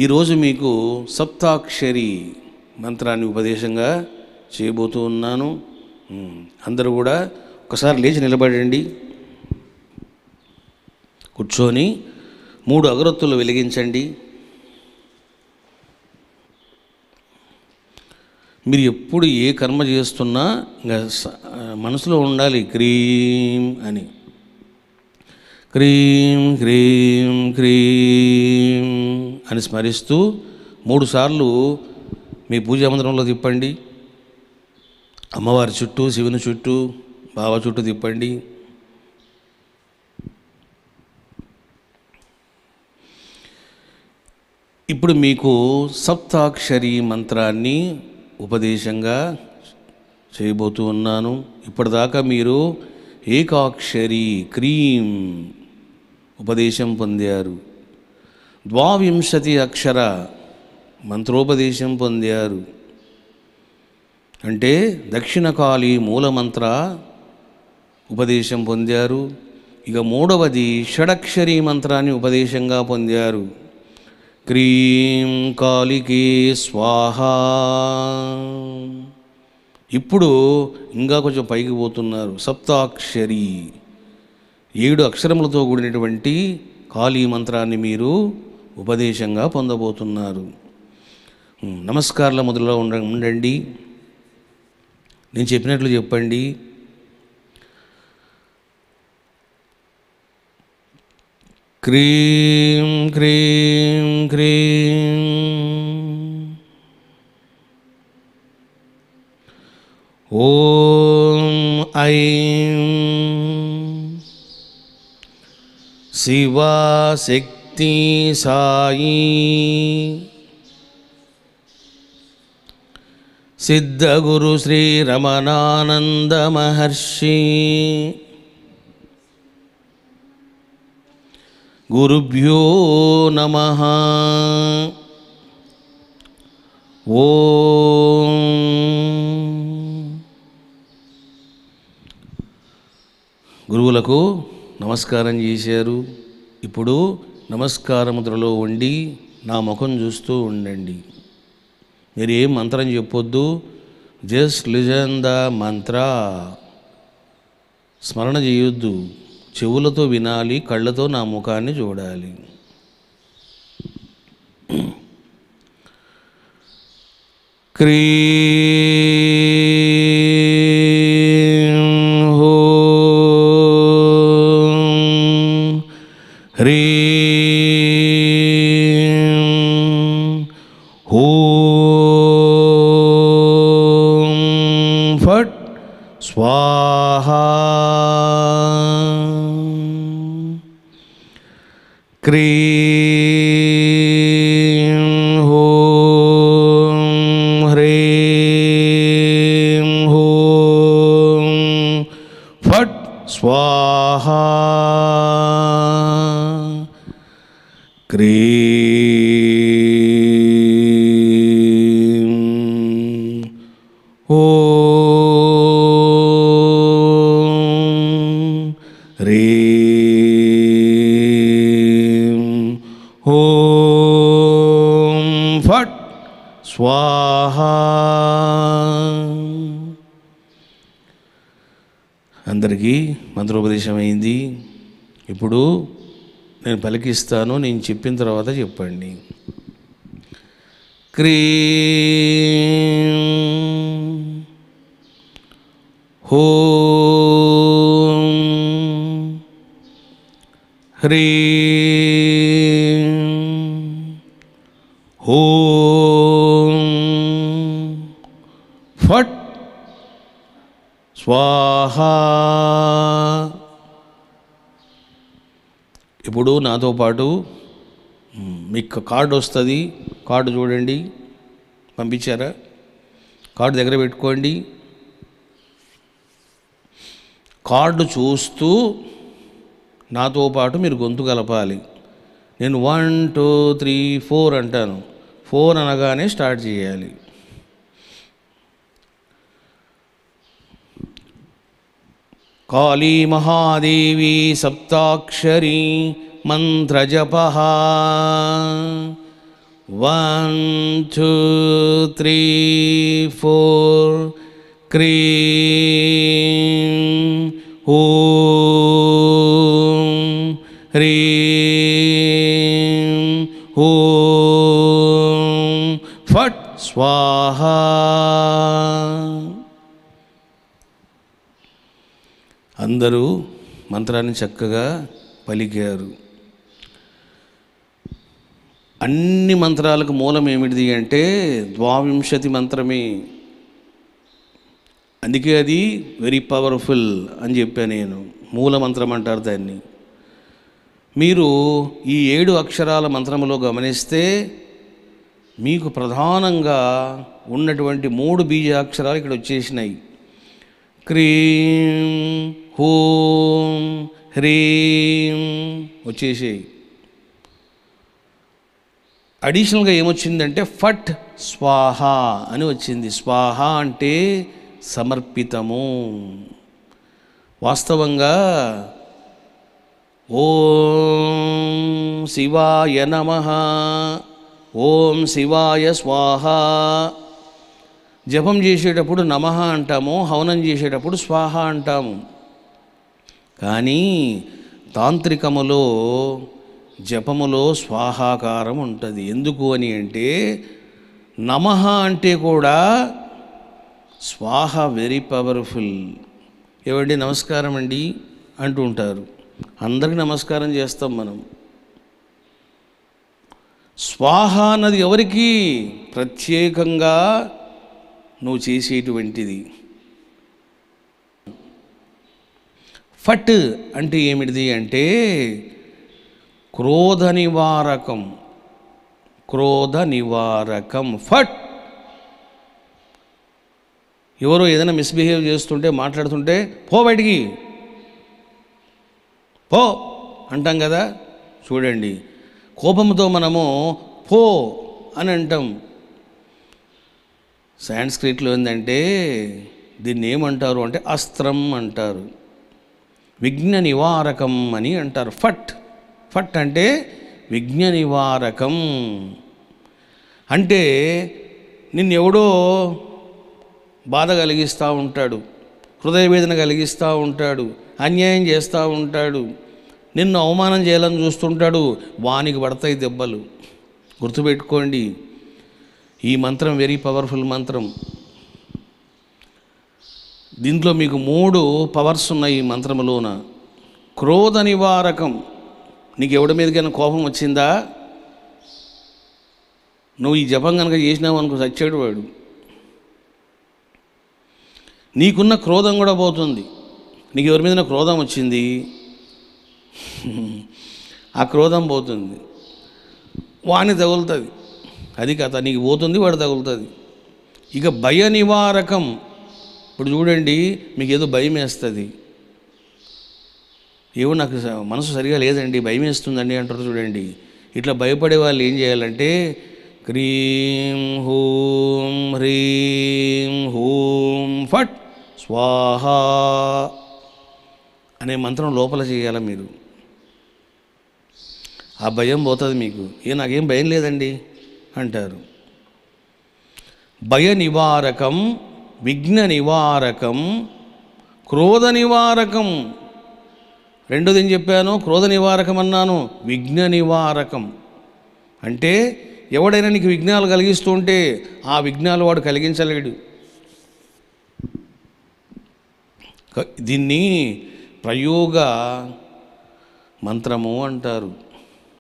ఈరోజు మీకు సప్తాక్షరి మంత్రాన్ని ఉపదేశంగా చేయబోతూ ఉన్నాను. అందరూ కూడా ఒకసారి లేచి నిలబడండి. కూర్చొని 3 అగరొత్తులు వెలిగించండి. మీరు ఎప్పుడు ఏ కర్మ చేస్తున్నా ఇంకా మనసులో ఉండాలి క్రీం అని. క్రీం క్రీం క్రీం అని స్మరిస్తూ 3 సార్లు మీ పూజా మందిరంలో తిప్పండి. అమ్మవారి చుట్టూ, శివుని చుట్టూ, బావ చుట్టూ తిప్పండి. ఇప్పుడు మీకు సప్తాక్షరి మంత్రాన్ని ఉపదేశంగా చేయబోతూ ఉన్నాను. ఇప్పటిదాకా మీరు ఏకాక్షరి క్రీం ఉపదేశం పొందారు, 22 అక్షర మంత్రోపదేశం పొందారు. అంటే దక్షిణకాళి మూలమంత్ర ఉపదేశం పొందారు. ఇక 3వది షడక్షరి మంత్రాన్ని ఉపదేశంగా పొందారు. క్రీం కాళికే స్వాహ. ఇప్పుడు ఇంకా కొంచెం పైకి పోతున్నారు. సప్తాక్షరి 7 అక్షరములతో కూడినటువంటి కాళీ మంత్రాన్ని మీరు ఉపదేశంగా పొందబోతున్నారు. నమస్కారాల మొదలులో ఉండండి. నేను చెప్పినట్లు చెప్పండి. Cream cream cream. ఓం ఐం శివశక్తి సాయి సిద్ధగురు శ్రీ రమణానంద మహర్షి గురుభ్యో నమః. ఓం గురువులకు నమస్కారం చేశారు. ఇప్పుడు నమస్కార ముద్రలో ఉండి నా ముఖం చూస్తూ ఉండండి. మీరు ఏం మంత్రం చెప్పొద్దు, జస్ట్ లిజన్ ద మంత్ర. స్మరణ చేయొద్దు, చెవులతో వినాలి, కళ్ళతో నా ముఖాన్ని చూడాలి. క్రీం ఓం హ్రీం ఓం ఫట్ స్వాహా. క్రీం ఓం హ్రీం ఓం ఫట్ స్వాహా. క్రీం ఓం హ్రీం ఓం ఫట్ స్వాహా. అందరికీ మంత్రోపదేశం అయింది. ఇప్పుడు నేను పలికిస్తాను, నేను చెప్పిన తర్వాత చెప్పండి. క్రీం ఓం హ్రీం ఓం ఫట్ స్వాహా. ఇప్పుడు నాతో పాటు మీకు కార్డు వస్తుంది. కార్డు చూడండి, పంపించారా? కార్డు దగ్గర పెట్టుకోండి. కార్డు చూస్తూ నాతో పాటు మీరు గొంతు కలపాలి. నేను 1 2 3 4 అంటాను. 4 అనగానే స్టార్ట్ చేయాలి. काली महादेवी सप्ताक्षरी मंत्रजपः 1 2 3 4 క్రీం ఓం హ్రీం ఓం ఫట్ స్వాహా. అందరూ మంత్రాన్ని చక్కగా పలికారు. అన్ని మంత్రాలకు మూలం ఏమిటిది అంటే 22 మంత్రమే. అందుకే అది వెరీ పవర్ఫుల్ అని చెప్పాను నేను. మూల మంత్రం అంటారు దాన్ని. మీరు ఈ 7 అక్షరాల మంత్రములో గమనిస్తే మీకు ప్రధానంగా ఉన్నటువంటి 3 బీజాక్షరాలు ఇక్కడ వచ్చేసినాయి. క్రీం హోం హ్రీం వచ్చేసాయి. అడిషనల్గా ఏమొచ్చిందంటే ఫట్ స్వాహ అని వచ్చింది. స్వాహ అంటే సమర్పితము. వాస్తవంగా ఓం శివాయ నమః, ఓం శివాయ స్వాహ. జపం చేసేటప్పుడు నమః అంటాము, హవనం చేసేటప్పుడు స్వాహ అంటాము. కానీ తాంత్రికములో జపములో స్వాహాకారం ఉంటుంది. ఎందుకు అని అంటే నమః అంటే కూడా స్వాహ వెరీ పవర్ఫుల్. ఏవండి నమస్కారం అండి అంటూ ఉంటారు. అందరికీ నమస్కారం చేస్తాం మనం. స్వాహ అన్నది ఎవరికి? ప్రత్యేకంగా నువ్వు చేసేటువంటిది. ఫట్ అంటే ఏమిటిది అంటే క్రోధ నివారకం. క్రోధ నివారకం ఫట్. ఎవరో ఏదైనా మిస్బిహేవ్ చేస్తుంటే మాట్లాడుతుంటే పో బయటికి పో అంటాం కదా. చూడండి, కోపంతో మనము పో అని అంటాం. సాంస్క్రిట్లో ఏంటంటే దీన్ని ఏమంటారు అంటే అస్త్రం అంటారు, విఘ్న నివారకం అని అంటారు. ఫట్ ఫట్ అంటే విఘ్న నివారకం. అంటే నిన్నెవడో బాధ కలిగిస్తూ ఉంటాడు, హృదయ వేదన కలిగిస్తూ ఉంటాడు, అన్యాయం చేస్తూ ఉంటాడు, నిన్ను అవమానం చేయాలని చూస్తుంటాడు, వానికి పడతాయి దెబ్బలు. గుర్తుపెట్టుకోండి, ఈ మంత్రం వెరీ పవర్ఫుల్ మంత్రం. దీంట్లో మీకు 3 పవర్స్ ఉన్నాయి ఈ మంత్రములోన. క్రోధ నివారకం. నీకు ఎవడి మీదకైనా కోపం వచ్చిందా, నువ్వు ఈ జపం కనుక చేసినావు అనుకో చచ్చాడు వాడు. నీకున్న క్రోధం కూడా పోతుంది. నీకు ఎవరి మీద క్రోధం వచ్చింది, ఆ క్రోధం పోతుంది, వాణ్ణి తగులుతుంది. అది కథ. నీకు పోతుంది, వాడు తగులుతుంది. ఇక భయ నివారకం. ఇప్పుడు చూడండి, మీకు ఏదో భయం వేస్తుంది, ఏవో నాకు మనసు సరిగా లేదండి, భయం వేస్తుందండి అంటారు. చూడండి, ఇట్లా భయపడే వాళ్ళు ఏం చేయాలంటే క్రీం హూం హ్రీం హూం ఫట్ స్వాహ అనే మంత్రం లోపల చేయాలి మీరు. ఆ భయం పోతుంది మీకు. నాకేం భయం లేదండి అంటారు. భయ నివారకం, విఘ్న నివారకం, క్రోధ నివారకం. రెండోది ఏం చెప్పాను? క్రోధ నివారకం అన్నాను, విఘ్న నివారకం. అంటే ఎవడైనా నీకు విఘ్నాలు కలిగిస్తూ ఉంటే ఆ విఘ్నాలు వాడు కలిగించలేడు. దీన్ని ప్రయోగ మంత్రము అంటారు.